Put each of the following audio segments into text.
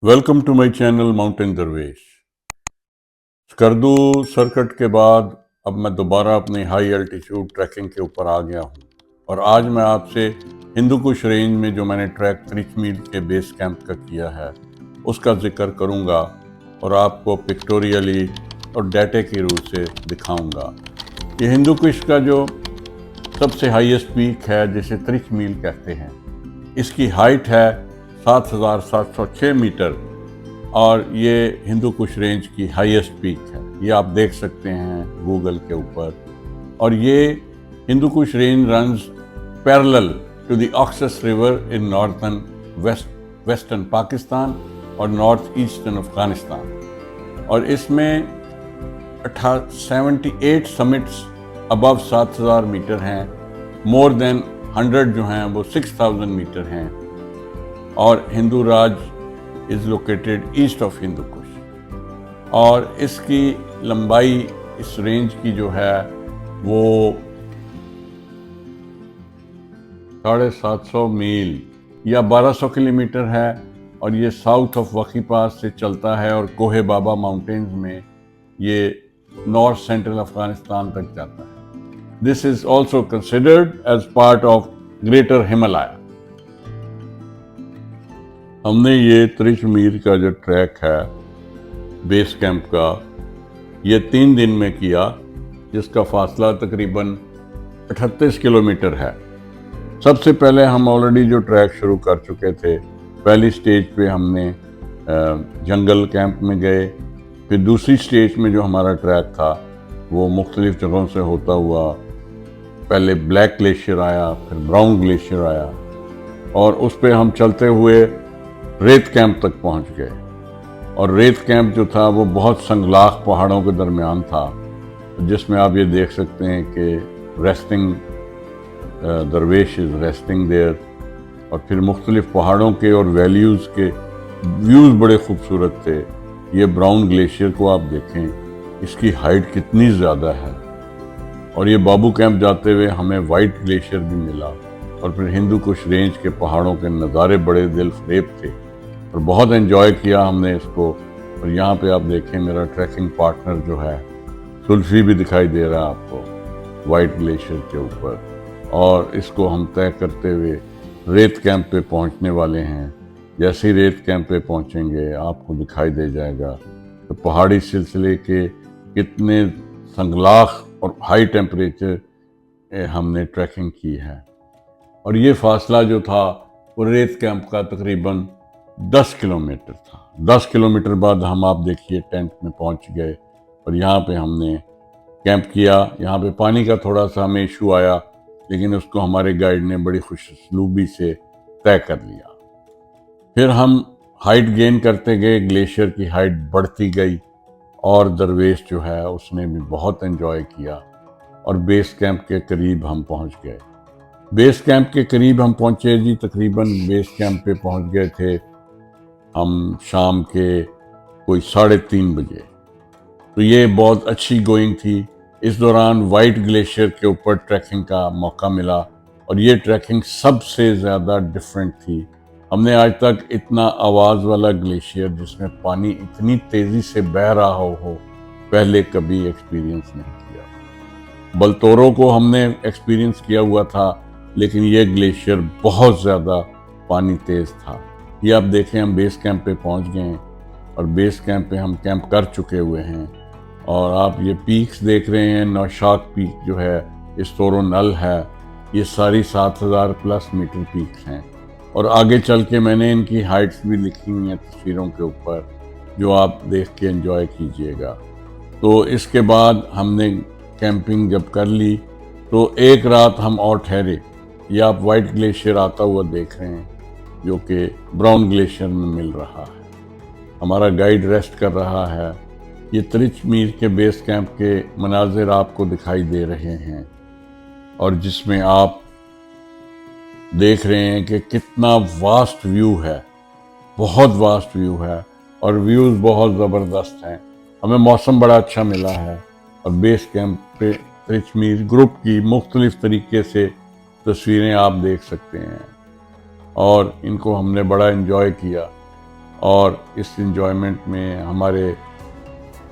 Welcome to my channel mountain Darwesh. Skardu circuit के बाद अब मैं दोबारा अपनी हाई एल्टीट्यूड ट्रैकिंग के ऊपर आ गया हूँ और आज मैं आपसे हिंदू कुश रेंज में जो मैंने ट्रैक 30 मील के बेस कैंप का किया है उसका जिक्र करूँगा और आपको पिक्टोरियली और डाटे के रूप से दिखाऊँगा। ये हिंदू कुश का जो सबसे हाईएस्ट पीक है जिसे 30 मील कहते हैं, इसकी हाइट है 7,706 मीटर और ये हिंदू कुश रेंज की हाईएस्ट पीक है। ये आप देख सकते हैं गूगल के ऊपर। और ये Hindu Kush range runs parallel to the Oxus river in northern western Pakistan और नॉर्थ ईस्टर्न अफगानिस्तान। और इसमें 78 समिट्स अबव 7,000 मीटर हैं, मोर देन 100 जो हैं वो 6,000 मीटर हैं। और Hindu Raj is located east of Hindu Kush और इसकी लंबाई इस रेंज की जो है वो 750 मील या 1200 किलोमीटर है और ये साउथ ऑफ वकी पास से चलता है और कोहे बाबा माउंटेन्स में ये नॉर्थ सेंट्रल अफगानिस्तान तक जाता है। This is also considered as part of greater Himalaya. हमने ये 30 मील का जो ट्रैक है बेस कैंप का ये 3 दिन में किया, जिसका फासला तकरीबन 38 किलोमीटर है। सबसे पहले हम ऑलरेडी जो ट्रैक शुरू कर चुके थे, पहली स्टेज पे हमने जंगल कैंप में गए। फिर दूसरी स्टेज में जो हमारा ट्रैक था वो मुख्तलिफ जगहों से होता हुआ पहले ब्लैक ग्लेशियर आया, फिर ब्राउन ग्लेशियर आया और उस पे हम चलते हुए रेत कैंप तक पहुंच गए। और रेत कैंप जो था वो बहुत संगलाख पहाड़ों के दरमियान था, जिसमें आप ये देख सकते हैं कि रेस्टिंग दरवेश इज़ रेस्टिंग देयर। और फिर मुख्तलिफ पहाड़ों के और वैल्यूज़ के व्यूज़ बड़े खूबसूरत थे। ये ब्राउन ग्लेशियर को आप देखें, इसकी हाइट कितनी ज़्यादा है। और ये बाबू कैंप जाते हुए हमें वाइट ग्लेशियर भी मिला। और फिर हिंदू कुश रेंज के पहाड़ों के नज़ारे बड़े दिल फरेब थे और बहुत एंजॉय किया हमने इसको। और यहाँ पे आप देखें मेरा ट्रैकिंग पार्टनर जो है सुल्फी भी दिखाई दे रहा है आपको वाइट ग्लेशियर के ऊपर। और इसको हम तय करते हुए रेत कैंप पे पहुँचने वाले हैं। जैसे ही रेत कैंप पे पहुँचेंगे आपको दिखाई दे जाएगा तो पहाड़ी सिलसिले के कितने संगलाख और हाई टेम्परेचर हमने ट्रैकिंग की है। और ये फासला जो था वो रेत कैंप का तकरीबन 10 किलोमीटर था। 10 किलोमीटर बाद हम आप देखिए टेंट में पहुंच गए और यहाँ पे हमने कैंप किया। यहाँ पे पानी का थोड़ा सा हमें इशू आया, लेकिन उसको हमारे गाइड ने बड़ी खुशसलूबी से तय कर लिया। फिर हम हाइट गेन करते गए, ग्लेशियर की हाइट बढ़ती गई और दरवेश जो है उसने भी बहुत एंजॉय किया और बेस कैंप के करीब हम पहुँच गए। बेस कैंप के करीब हम पहुंचे जी, तकरीबन बेस कैंप पे पहुंच गए थे हम शाम के कोई 3:30 बजे। तो ये बहुत अच्छी गोइंग थी। इस दौरान वाइट ग्लेशियर के ऊपर ट्रैकिंग का मौका मिला और ये ट्रैकिंग सबसे ज़्यादा डिफरेंट थी। हमने आज तक इतना आवाज़ वाला ग्लेशियर जिसमें पानी इतनी तेज़ी से बह रहा हो पहले कभी एक्सपीरियंस नहीं किया। बलतोरो को हमने एक्सपीरियंस किया हुआ था, लेकिन ये ग्लेशियर बहुत ज़्यादा पानी तेज़ था। ये आप देखें हम बेस कैंप पे पहुंच गए हैं और बेस कैंप पे हम कैंप कर चुके हुए हैं। और आप ये पीक्स देख रहे हैं, नौशाक पीक जो है, इस तोरो नल है, ये सारी 7,000 प्लस मीटर पीक्स हैं। और आगे चल के मैंने इनकी हाइट्स भी लिखी हुई हैं तस्वीरों के ऊपर, जो आप देख के एंजॉय कीजिएगा। तो इसके बाद हमने कैंपिंग जब कर ली तो एक रात हम और ठहरे। ये आप वाइट ग्लेशियर आता हुआ देख रहे हैं जो कि ब्राउन ग्लेशियर में मिल रहा है। हमारा गाइड रेस्ट कर रहा है। ये 30 मील के बेस कैंप के मनाजिर आपको दिखाई दे रहे हैं और जिसमें आप देख रहे हैं कि कितना वास्ट व्यू है, बहुत वास्ट व्यू है और व्यूज़ बहुत ज़बरदस्त हैं। हमें मौसम बड़ा अच्छा मिला है और बेस कैंप पे 30 मील ग्रुप की मुख्तलिफ तरीके से तस्वीरें आप देख सकते हैं और इनको हमने बड़ा एंजॉय किया। اور اس انجوائمنٹ میں ہمارے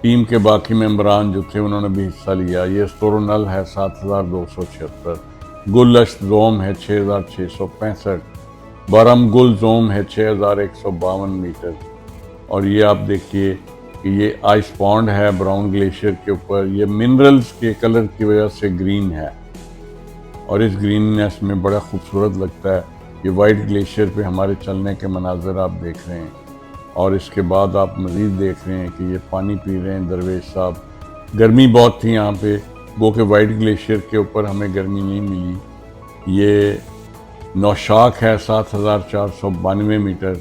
ٹیم کے باقی ممبران جو تھے انہوں نے بھی حصہ لیا۔ یہ استورنل ہے 7276، گلشت زوم ہے 6665، برم گل زوم ہے 6152 میٹر۔ اور یہ آپ دیکھیے کہ یہ آئس پونڈ ہے براؤن گلیشیئر کے اوپر، یہ منرلز کے کلر کی وجہ سے گرین ہے اور اس گریننس میں بڑا خوبصورت لگتا ہے۔ یہ وائٹ گلیشیئر پہ ہمارے چلنے کے مناظر آپ دیکھ رہے ہیں، اور اس کے بعد آپ مزید دیکھ رہے ہیں کہ یہ پانی پی رہے ہیں درویش صاحب۔ گرمی بہت تھی یہاں پہ، وہ کہ وائٹ گلیشیئر کے اوپر ہمیں گرمی نہیں ملی۔ یہ نوشاخ ہے 7492 میٹر،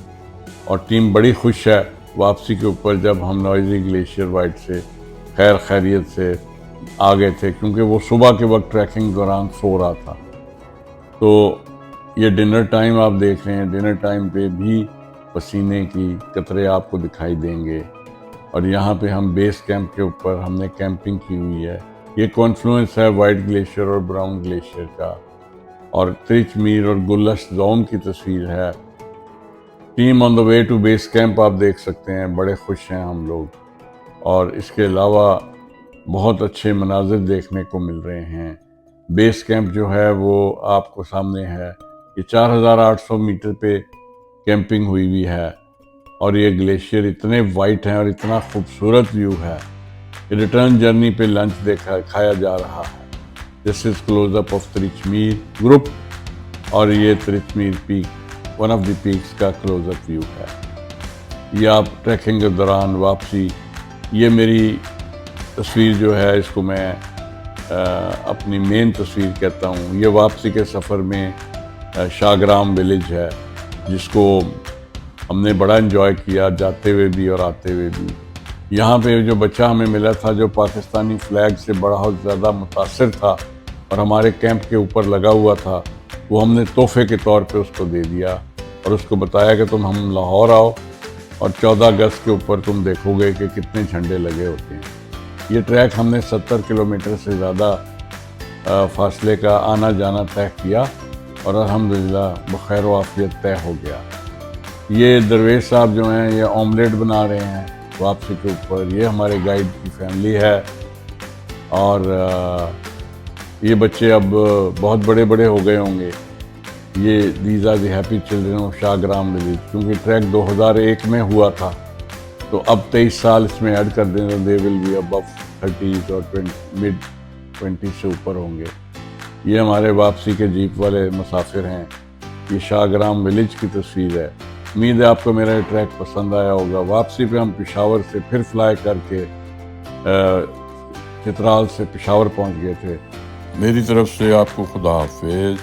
اور ٹیم بڑی خوش ہے واپسی کے اوپر جب ہم نوائزی گلیشیئر وائٹ سے خیر خیریت سے آ گئے تھے، کیونکہ وہ صبح کے وقت ٹریکنگ دوران سو رہا تھا۔ تو یہ ڈنر ٹائم آپ دیکھ رہے ہیں، ڈنر ٹائم پہ بھی پسینے کی قطرے آپ کو دکھائی دیں گے۔ اور یہاں پہ ہم بیس کیمپ کے اوپر ہم نے کیمپنگ کی ہوئی ہے۔ یہ کانفلوئنس ہے وائٹ گلیشیئر اور براؤن گلیشیئر کا، اور ترچ میر اور گلشت زوم کی تصویر ہے۔ Team on the way to base camp آپ دیکھ سکتے ہیں، بڑے خوش ہیں ہم لوگ، اور اس کے علاوہ بہت اچھے مناظر دیکھنے کو مل رہے ہیں۔ بیس کیمپ جو ہے وہ آپ کو سامنے ہے، یہ 4800 میٹر پہ کیمپنگ ہوئی ہوئی ہے، اور یہ گلیشیئر اتنے وائٹ ہیں اور اتنا خوبصورت ویو ہے۔ ریٹرن جرنی پہ لنچ کھایا جا رہا ہے۔ This is close up of Tirich Mir group, اور یہ Tirich Mir peak one of the peaks کا کلوز اپ ویو ہے۔ یہ آپ ٹریکنگ کے دوران واپسی، یہ میری تصویر جو ہے اس کو میں اپنی مین تصویر کہتا ہوں۔ یہ واپسی کے سفر میں شاہگرام ولیج ہے، جس کو ہم نے بڑا انجوائے کیا جاتے ہوئے بھی اور آتے ہوئے بھی۔ یہاں پہ جو بچہ ہمیں ملا تھا جو پاکستانی فلیگ سے بہت زیادہ متاثر تھا اور ہمارے کیمپ کے اوپر لگا ہوا تھا، وہ ہم نے تحفے کے طور پہ اس کو دے دیا، اور اس کو بتایا کہ تم ہم لاہور آؤ اور 14 اگست کے اوپر تم دیکھو گے کہ کتنے جھنڈے لگے ہوتے ہیں۔ یہ ٹریک ہم نے 70 کلومیٹر سے زیادہ فاصلے کا آنا جانا طے کیا، اور الحمدللہ بخیر و عافیت طے ہو گیا۔ یہ درویش صاحب جو ہیں یہ آملیٹ بنا رہے ہیں واپسی کے اوپر۔ یہ ہمارے گائیڈ کی فیملی ہے، اور یہ بچے اب بہت بڑے بڑے ہو گئے ہوں گے۔ یہ these are the happy children of Shahgram village, کیونکہ ٹریک 2001 میں ہوا تھا، تو اب 23 سال اس میں ایڈ کر دیں تو دے ول بی ابو 30 اور مڈ 20 سے اوپر ہوں گے۔ یہ ہمارے واپسی کے جیپ والے مسافر ہیں۔ یہ شاہگرام ولیج کی تصویر ہے۔ امید ہے آپ کو میرا یہ ٹریک پسند آیا ہوگا۔ واپسی پہ ہم پشاور سے پھر فلائی کر کے چترال سے پشاور پہنچ گئے تھے۔ میری طرف سے آپ کو خدا حافظ۔